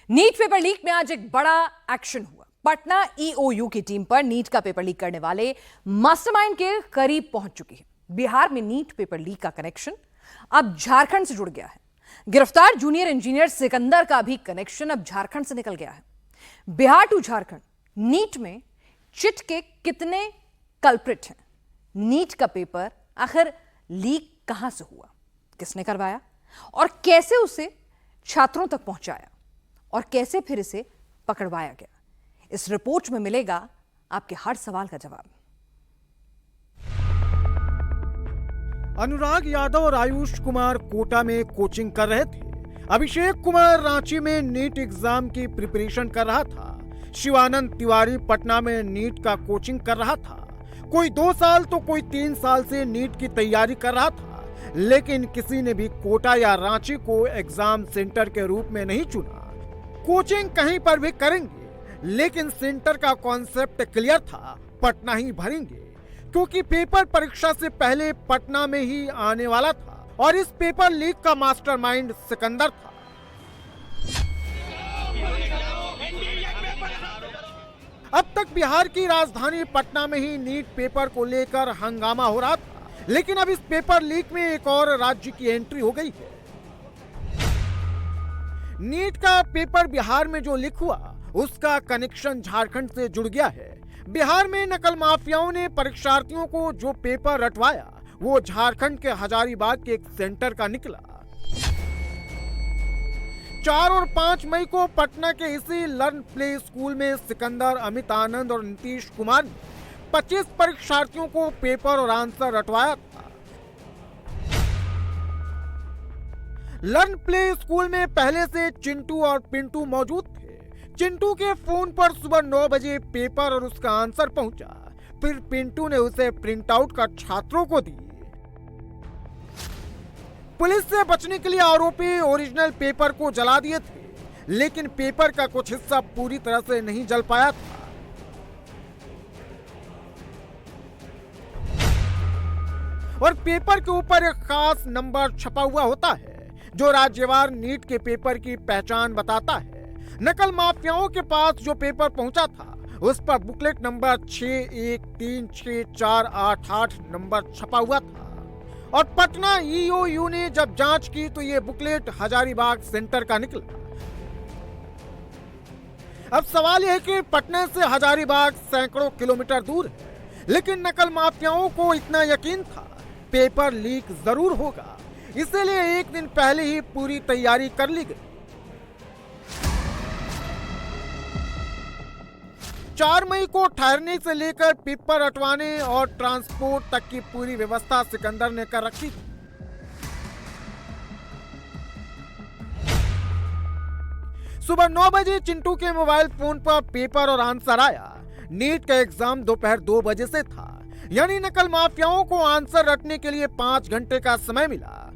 NEET paper leak में आज एक बड़ा एक्शन हुआ। पटना ईओयू की टीम पर नीट का पेपर लीक करने वाले मास्टरमाइंड के करीब पहुंच चुकी है। बिहार में नीट पेपर लीक का कनेक्शन अब झारखंड से जुड़ गया है। गिरफ्तार जूनियर इंजीनियर सिकंदर का भी कनेक्शन अब झारखंड से निकल गया है। बिहार टू झारखंड नीट में चिट के कितने कल्प्रिट हैं? नीट का पेपर आखिर लीक कहां से हुआ, किसने करवाया और कैसे उसे छात्रों तक पहुंचाया और कैसे फिर इसे पकड़वाया गया? इस रिपोर्ट में मिलेगा आपके हर सवाल का जवाब। अनुराग यादव और आयुष कुमार कोटा में कोचिंग कर रहे थे। अभिषेक कुमार रांची में नीट एग्जाम की प्रिपरेशन कर रहा था। शिवानंद तिवारी पटना में नीट का कोचिंग कर रहा था। कोई 2 साल तो कोई 3 साल से नीट की तैयारी कर रहा था, लेकिन किसी ने भी कोटा या रांची को एग्जाम सेंटर के रूप में नहीं चुना। कोचिंग कहीं पर भी करेंगे, लेकिन सेंटर का कॉन्सेप्ट क्लियर था, पटना ही भरेंगे, क्योंकि पेपर परीक्षा से पहले पटना में ही आने वाला था और इस पेपर लीक का मास्टरमाइंड सिकंदर था। अब तक बिहार की राजधानी पटना में ही नीट पेपर को लेकर हंगामा हो रहा था, लेकिन अब इस पेपर लीक में एक और राज्य की एंट्री हो गई है। नीट का पेपर बिहार में जो लीक हुआ, उसका कनेक्शन झारखंड से जुड़ गया है। बिहार में नकल माफियाओं ने परीक्षार्थियों को जो पेपर रटवाया, वो झारखंड के हजारीबाग के एक सेंटर का निकला। 4 और 5 मई को पटना के इसी लर्न प्ले स्कूल में सिकंदर, अमित आनंद और नीतीश कुमार ने 25 परीक्षार्थियों को पेपर और आंसर रटवाया था। लर्न प्ले स्कूल में पहले से चिंटू और पिंटू मौजूद थे। चिंटू के फोन पर सुबह 9 बजे पेपर और उसका आंसर पहुंचा। फिर पिंटू ने उसे प्रिंट आउट कर छात्रों को दी। पुलिस से बचने के लिए आरोपी ओरिजिनल पेपर को जला दिए थे, लेकिन पेपर का कुछ हिस्सा पूरी तरह से नहीं जल पाया था। और पेपर के ऊपर एक खास नंबर छपा हुआ होता है, जो राज्यवार नीट के पेपर की पहचान बताता है। नकल माफियाओं के पास जो पेपर पहुंचा था, उस पर बुकलेट नंबर 61364888 नंबर छपा हुआ था। और पटना ईओयू ने जब जांच की तो ये बुकलेट हजारीबाग सेंटर का निकला। अब सवाल यह है कि पटना से हजारीबाग सैकड़ों किलोमीटर दूर है, लेकिन नकल माफियाओं को इतना यकीन था पेपर लीक जरूर होगा, इसलिए एक दिन पहले ही पूरी तैयारी कर ली गई। 4 मई को ठहरने से लेकर पेपर हटवाने और ट्रांसपोर्ट तक की पूरी व्यवस्था सिकंदर ने कर रखी थी। सुबह 9 बजे चिंटू के मोबाइल फोन पर पेपर और आंसर आया। नीट का एग्जाम दोपहर 2 बजे से था, यानी नकल माफियाओं को आंसर रटने के लिए 5 घंटे का समय मिला।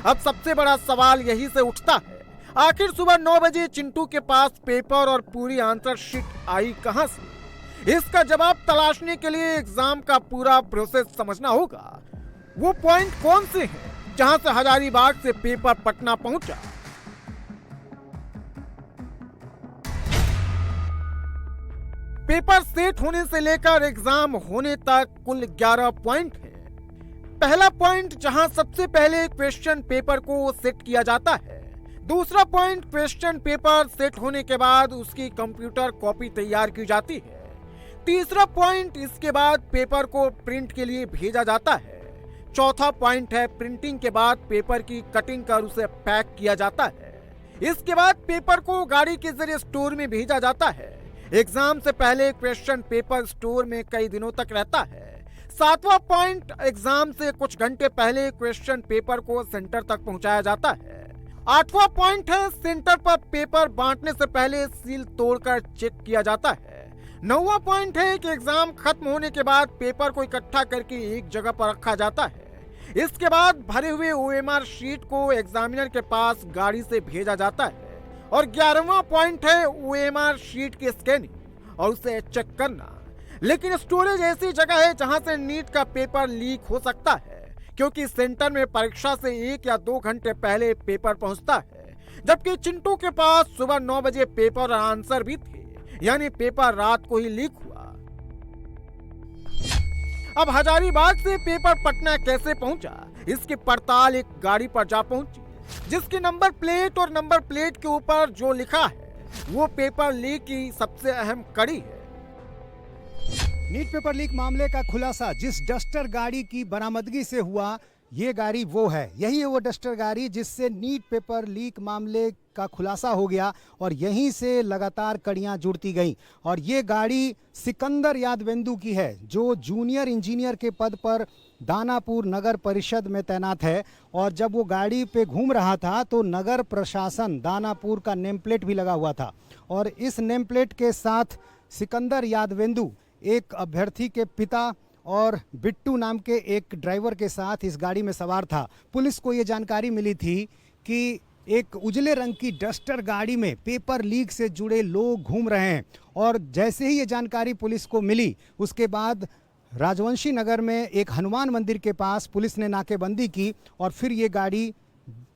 अब सबसे बड़ा सवाल यही से उठता है, आखिर सुबह 9 बजे चिंटू के पास पेपर और पूरी आंसर शीट आई कहां से? इसका जवाब तलाशने के लिए एग्जाम का पूरा प्रोसेस समझना होगा। वो पॉइंट कौन से हैं जहां से हजारीबाग से पेपर पटना पहुंचा? पेपर सेट होने से लेकर एग्जाम होने तक कुल 11 पॉइंट हैं। पहला पॉइंट जहां सबसे पहले क्वेश्चन पेपर को सेट किया जाता है। दूसरा पॉइंट, क्वेश्चन पेपर सेट होने के बाद उसकी कंप्यूटर कॉपी तैयार की जाती है। तीसरा पॉइंट, इसके बाद पेपर को प्रिंट के लिए भेजा जाता है। चौथा पॉइंट है, प्रिंटिंग के बाद पेपर की कटिंग कर उसे पैक किया जाता है। इसके बाद पेपर को गाड़ी के जरिए स्टोर में भेजा जाता है। एग्जाम से पहले क्वेश्चन पेपर स्टोर में कई दिनों तक रहता है। 7वां पॉइंट, एग्जाम से कुछ घंटे पहले क्वेश्चन पेपर को सेंटर तक पहुंचाया जाता है। 8वां पॉइंट है, सेंटर पर पेपर बांटने से पहले सील तोड़कर चेक किया जाता है। 9वां पॉइंट है कि एग्जाम खत्म होने के बाद पेपर को इकट्ठा करके एक जगह पर रखा जाता है। इसके बाद भरे हुए ओएमआर शीट को एग्जामिनर के पास गाड़ी से भेजा जाता है। और 11वां पॉइंट है, ओएमआर शीट की स्कैनिंग और उसे चेक करना। लेकिन स्टोरेज ऐसी जगह है जहां से नीट का पेपर लीक हो सकता है, क्योंकि सेंटर में परीक्षा से 1 या 2 घंटे पहले पेपर पहुंचता है, जबकि चिंटू के पास सुबह 9 बजे पेपर और आंसर भी थे, यानी पेपर रात को ही लीक हुआ। अब हजारीबाग से पेपर पटना कैसे पहुंचा, इसकी पड़ताल एक गाड़ी पर जा पहुंची, जिसकी नंबर प्लेट और नंबर प्लेट के ऊपर जो लिखा है वो पेपर लीक की सबसे अहम कड़ी है। नीट पेपर लीक मामले का खुलासा जिस डस्टर गाड़ी की बरामदगी से हुआ, ये गाड़ी वो है, यही है वो डस्टर गाड़ी जिससे नीट पेपर लीक मामले का खुलासा हो गया और यहीं से लगातार कड़ियां जुड़ती गईं। और ये गाड़ी सिकंदर यादवेंदु की है, जो जूनियर इंजीनियर के पद पर दानापुर नगर परिषद में तैनात है। और जब वो गाड़ी पे घूम रहा था तो नगर प्रशासन दानापुर का नेम प्लेट भी लगा हुआ था और इस नेम प्लेट के साथ सिकंदर यादवेंदु एक अभ्यर्थी के पिता और बिट्टू नाम के एक ड्राइवर के साथ इस गाड़ी में सवार था। पुलिस को ये जानकारी मिली थी कि एक उजले रंग की डस्टर गाड़ी में पेपर लीक से जुड़े लोग घूम रहे हैं और जैसे ही ये जानकारी पुलिस को मिली उसके बाद राजवंशी नगर में एक हनुमान मंदिर के पास पुलिस ने नाकेबंदी की और फिर ये गाड़ी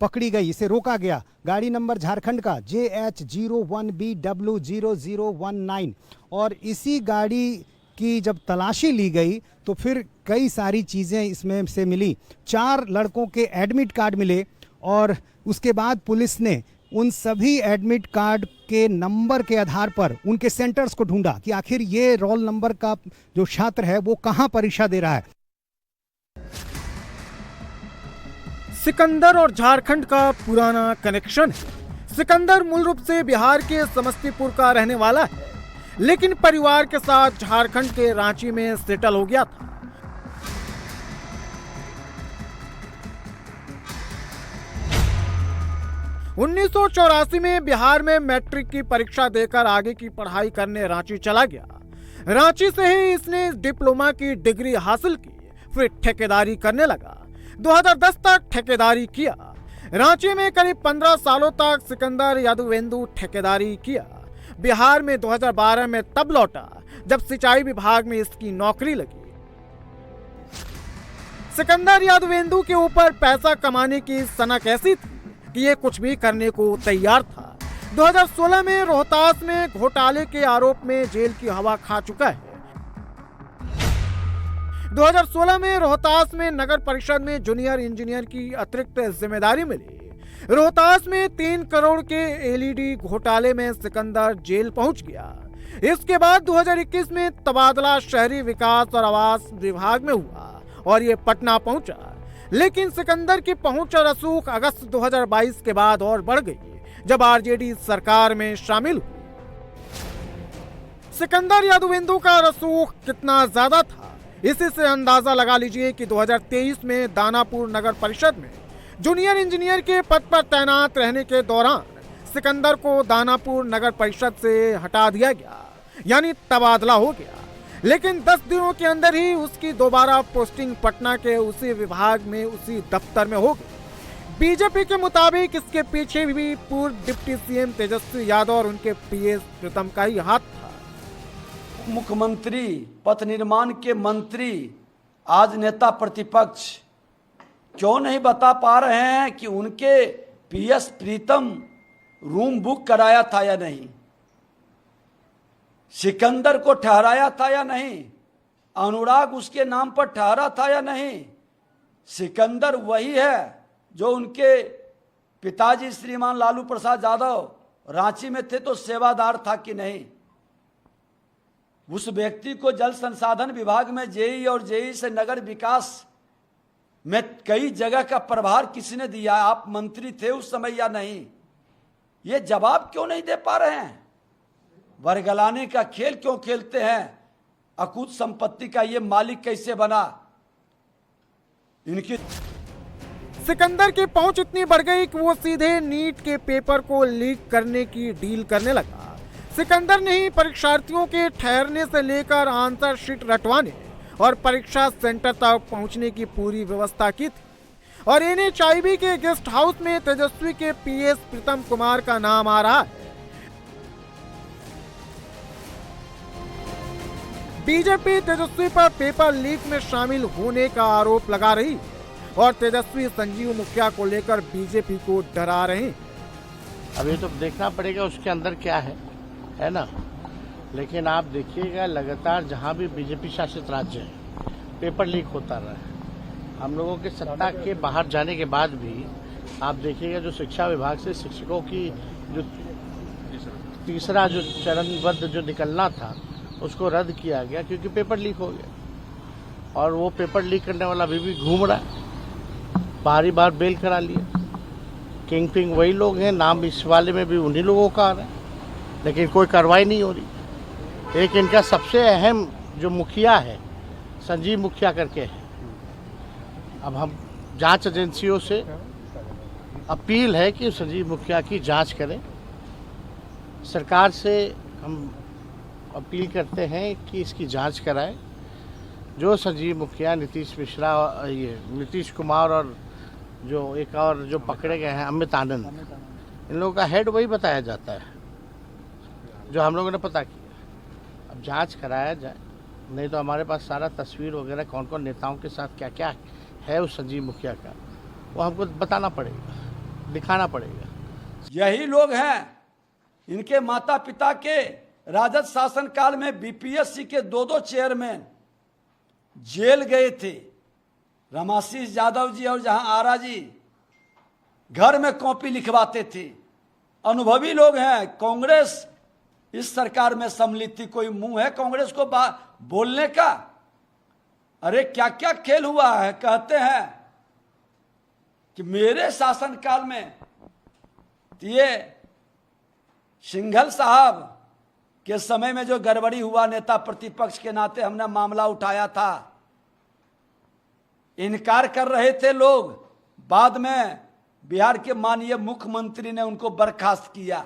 पकड़ी गई, इसे रोका गया। गाड़ी नंबर झारखंड का JH01BW0019 और इसी गाड़ी की जब तलाशी ली गई तो फिर कई सारी चीज़ें इसमें से मिली। 4 लड़कों के एडमिट कार्ड मिले और उसके बाद पुलिस ने उन सभी एडमिट कार्ड के नंबर के आधार पर उनके सेंटर्स को ढूंढा कि आखिर ये रोल नंबर का जो छात्र है वो कहाँ परीक्षा दे रहा है। सिकंदर और झारखंड का पुराना कनेक्शन है। सिकंदर मूल रूप से बिहार के समस्तीपुर का रहने वाला है, लेकिन परिवार के साथ झारखंड के रांची में सेटल हो गया था। उन्नीस 1984 में बिहार में मैट्रिक की परीक्षा देकर आगे की पढ़ाई करने रांची चला गया। रांची से ही इसने डिप्लोमा की डिग्री हासिल की, फिर ठेकेदारी करने लगा। 2010 तक ठेकेदारी किया। रांची में करीब 15 सालों तक सिकंदर यादवेंदु ठेकेदारी किया। बिहार में 2012 में तब लौटा जब सिंचाई विभाग में इसकी नौकरी लगी। सिकंदर यादवेंदु के ऊपर पैसा कमाने की सनक ऐसी थी कि ये कुछ भी करने को तैयार था। 2016 में रोहतास में घोटाले के आरोप में जेल की हवा खा चुका है। 2016 में रोहतास में नगर परिषद में जूनियर इंजीनियर की अतिरिक्त जिम्मेदारी मिली। रोहतास में 3 करोड़ के एलईडी घोटाले में सिकंदर जेल पहुंच गया। इसके बाद 2021 में तबादला शहरी विकास और आवास विभाग में हुआ और ये पटना पहुंचा। लेकिन सिकंदर की पहुंच और रसूख अगस्त 2022 के बाद और बढ़ गई जब आरजेडी सरकार में शामिल हुई। सिकंदर यादवेंदु का रसूख कितना ज्यादा था, इसी से अंदाजा लगा लीजिए कि 2023 में दानापुर नगर परिषद में जूनियर इंजीनियर के पद पर तैनात रहने के दौरान सिकंदर को दानापुर नगर परिषद से हटा दिया गया, यानी तबादला हो गया। लेकिन 10 दिनों के अंदर ही उसकी दोबारा पोस्टिंग पटना के उसी विभाग में उसी दफ्तर में हो गई। बीजेपी के मुताबिक इसके पीछे भी पूर्व डिप्टी सीएम तेजस्वी यादव और उनके पीएस प्रीतम का ही हाथ था। मुख्यमंत्री, पथ निर्माण के मंत्री, आज नेता प्रतिपक्ष क्यों नहीं बता पा रहे हैं कि उनके पीएस प्रीतम रूम बुक कराया था या नहीं, सिकंदर को ठहराया था या नहीं, अनुराग उसके नाम पर ठहरा था या नहीं। सिकंदर वही है जो उनके पिताजी श्रीमान लालू प्रसाद यादव रांची में थे तो सेवादार था कि नहीं। उस व्यक्ति को जल संसाधन विभाग में जेई और जेई से नगर विकास में कई जगह का प्रभार किसी ने दिया, आप मंत्री थे उस समय या नहीं, ये जवाब क्यों नहीं दे पा रहे हैं। वर्गलाने का खेल क्यों खेलते हैं, अकूत संपत्ति का ये मालिक कैसे बना। इनकी सिकंदर की पहुंच इतनी बढ़ गई कि वो सीधे नीट के पेपर को लीक करने की डील करने लगा। सिकंदर ने ही परीक्षार्थियों के ठहरने से लेकर आंसर शीट रटवाने और परीक्षा सेंटर तक पहुंचने की पूरी व्यवस्था की थी। और NHIB के गेस्ट हाउस में तेजस्वी के पीएस प्रीतम कुमार का नाम आ रहा है। बीजेपी तेजस्वी पर पेपर लीक में शामिल होने का आरोप लगा रही और तेजस्वी संजीव मुखिया को लेकर बीजेपी को डरा रहे हैं। अब ये तो देखना पड़ेगा उसके अंदर क्या है ना। लेकिन आप देखिएगा लगातार जहाँ भी बीजेपी शासित राज्य है पेपर लीक होता रहा है। हम लोगों के सत्ता के बाहर जाने के बाद भी आप देखिएगा जो शिक्षा विभाग से शिक्षकों की जो तीसरा जो चरणबद्ध जो निकलना था उसको रद्द किया गया क्योंकि पेपर लीक हो गया। और वो पेपर लीक करने वाला अभी भी घूम रहा है, बार बेल करा लिया। किंग पिंग वही लोग हैं, नाम इस वाले में भी उन्हीं लोगों का आ रहा है, लेकिन कोई कार्रवाई नहीं हो रही। एक इनका सबसे अहम जो मुखिया है संजीव मुखिया करके है। अब हम जांच एजेंसियों से अपील है कि संजीव मुखिया की जांच करें। सरकार से हम अपील करते हैं कि इसकी जांच कराएं। जो संजीव मुखिया, नीतीश मिश्रा, ये नीतीश कुमार और जो एक और जो पकड़े गए हैं अमित आनंद, इन लोगों का हेड वही बताया जाता है जो हम लोगों ने पता किया। अब जांच कराया जाए, नहीं तो हमारे पास सारा तस्वीर वगैरह कौन कौन नेताओं के साथ क्या क्या है उस संजीव मुखिया का, वो हमको बताना पड़ेगा, दिखाना पड़ेगा। यही लोग हैं, इनके माता पिता के राजद शासन काल में बीपीएससी के 2 चेयरमैन जेल गए थे, रमाशीष यादव जी और जहां आरा जी घर में कॉपी लिखवाते थे। अनुभवी लोग हैं। कांग्रेस इस सरकार में सम्मिलित थी। कोई मुंह है कांग्रेस को बोलने का? अरे क्या क्या खेल हुआ है। कहते हैं कि मेरे शासनकाल में ये सिंघल साहब के समय में जो गड़बड़ी हुआ, नेता प्रतिपक्ष के नाते हमने मामला उठाया था, इनकार कर रहे थे लोग। बाद में बिहार के माननीय मुख्यमंत्री ने उनको बर्खास्त किया।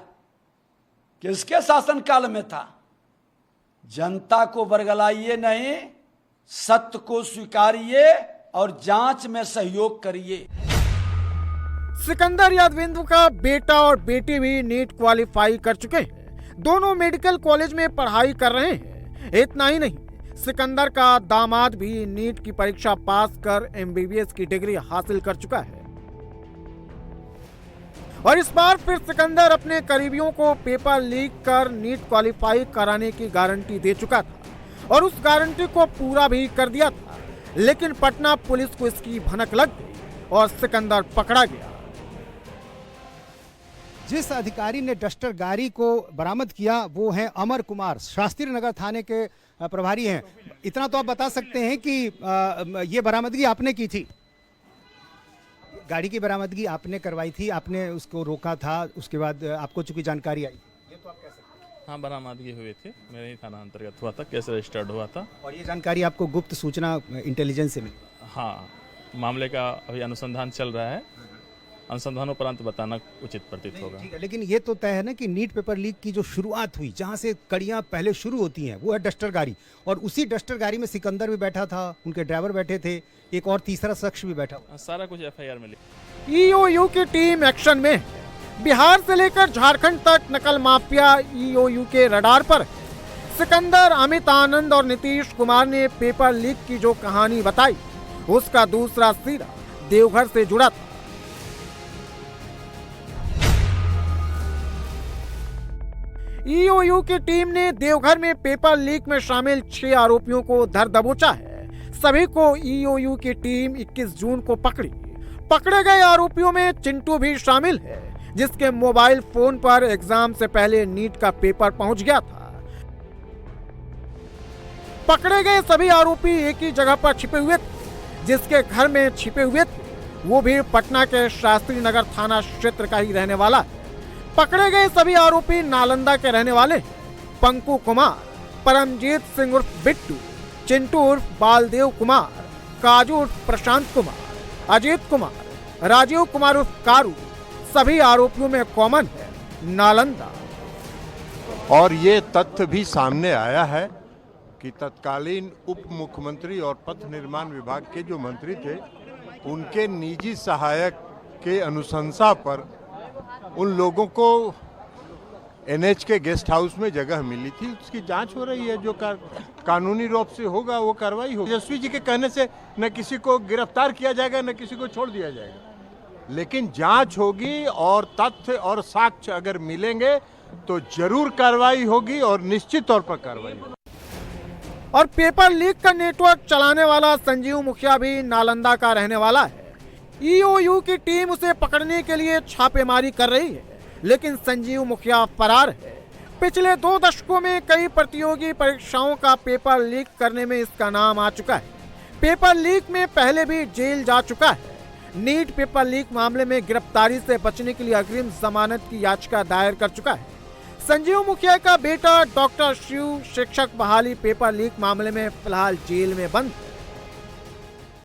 किसके शासनकाल में था? जनता को बरगलाइए नहीं, सत्य को स्वीकारिए और जांच में सहयोग करिए। सिकंदर यादवेंद्र का बेटा और बेटी भी नीट क्वालिफाई कर चुके हैं। दोनों मेडिकल कॉलेज में पढ़ाई कर रहे हैं। इतना ही नहीं, सिकंदर का दामाद भी नीट की परीक्षा पास कर एमबीबीएस की डिग्री हासिल कर चुका है। और इस बार फिर सिकंदर अपने करीबियों को पेपर लीक कर नीट क्वालिफाई कराने की गारंटी दे चुका था और उस गारंटी को पूरा भी कर दिया था। लेकिन पटना पुलिस को इसकी भनक लग गई और सिकंदर पकड़ा गया। जिस अधिकारी ने डस्टर गाड़ी को बरामद किया वो है अमर कुमार, शास्त्री नगर थाने के प्रभारी हैं। इतना तो आप बता सकते हैं कि ये बरामदगी आपने की थी? गाड़ी की बरामदगी आपने करवाई थी, आपने उसको रोका था, उसके बाद आपको चूंकि जानकारी आई, ये तो आप कह सकते हैं? हाँ, बरामदगी हुई थी, मेरे ही थाना अंतर्गत हुआ था, केस रजिस्टर्ड हुआ था। और ये जानकारी आपको गुप्त सूचना इंटेलिजेंस से मिली? हाँ, मामले का अभी अनुसंधान चल रहा है, अनुसंधानोपरांत बताना उचित प्रतीत होगा। ठीक है, लेकिन ये तो तय है ना कि नीट पेपर लीक की जो शुरुआत हुई, जहां से कड़ियां पहले शुरू होती हैं, वो है डस्टर गाड़ी। और उसी डस्टर गाड़ी में सिकंदर भी बैठा था, उनके ड्राइवर बैठे थे, एक और तीसरा शख्स भी बैठा। सारा कुछ एफआईआर मिली। ईओयू की टीम एक्शन में है। बिहार से लेकर झारखंड तक नकल माफिया ईओयू के रडार पर। सिकंदर, अमित आनंद और नीतीश कुमार ने पेपर लीक की जो कहानी बताई, उसका दूसरा सिरा देवघर से जुड़ा था। ईओयू की टीम ने देवघर में पेपर लीक में शामिल 6 आरोपियों को धर दबोचा है। सभी को ईओयू की टीम 21 जून को पकड़ी। पकड़े गए आरोपियों में चिंटू भी शामिल है, जिसके मोबाइल फोन पर एग्जाम से पहले नीट का पेपर पहुंच गया था। पकड़े गए सभी आरोपी एक ही जगह पर छिपे हुए थे। जिसके घर में छिपे हुए थे वो भी पटना के शास्त्री नगर थाना क्षेत्र का ही रहने वाला है। पकड़े गए सभी आरोपी नालंदा के रहने वाले पंकु कुमार, परमजीत सिंह उर्फ बिट्टू, चिंटू उर्फ बालदेव कुमार, काजू उर्फ प्रशांत कुमार, अजीत कुमार, राजीव कुमार उर्फ कारू। सभी आरोपियों में कॉमन है नालंदा। और ये तथ्य भी सामने आया है कि तत्कालीन उप मुख्यमंत्री और पथ निर्माण विभाग के जो मंत्री थे, उनके निजी सहायक के अनुशंसा पर उन लोगों को एनएच के गेस्ट हाउस में जगह मिली थी। उसकी जांच हो रही है, जो कानूनी रूप से होगा वो कार्रवाई होगी। तेजस्वी जी के कहने से न किसी को गिरफ्तार किया जाएगा न किसी को छोड़ दिया जाएगा, लेकिन जांच होगी और तथ्य और साक्ष्य अगर मिलेंगे तो जरूर कार्रवाई होगी और निश्चित तौर पर कार्रवाई होगी। और पेपर लीक का नेटवर्क चलाने वाला संजीव मुखिया भी नालंदा का रहने वाला है। ईओयू की टीम उसे पकड़ने के लिए छापेमारी कर रही है, लेकिन संजीव मुखिया फरार है। पिछले 2 दशकों में कई प्रतियोगी परीक्षाओं का पेपर लीक करने में इसका नाम आ चुका है। पेपर लीक में पहले भी जेल जा चुका है। नीट पेपर लीक मामले में गिरफ्तारी से बचने के लिए अग्रिम जमानत की याचिका दायर कर चुका है। संजीव मुखिया का बेटा डॉक्टर शिव शिक्षक बहाली पेपर लीक मामले में फिलहाल जेल में बंद है।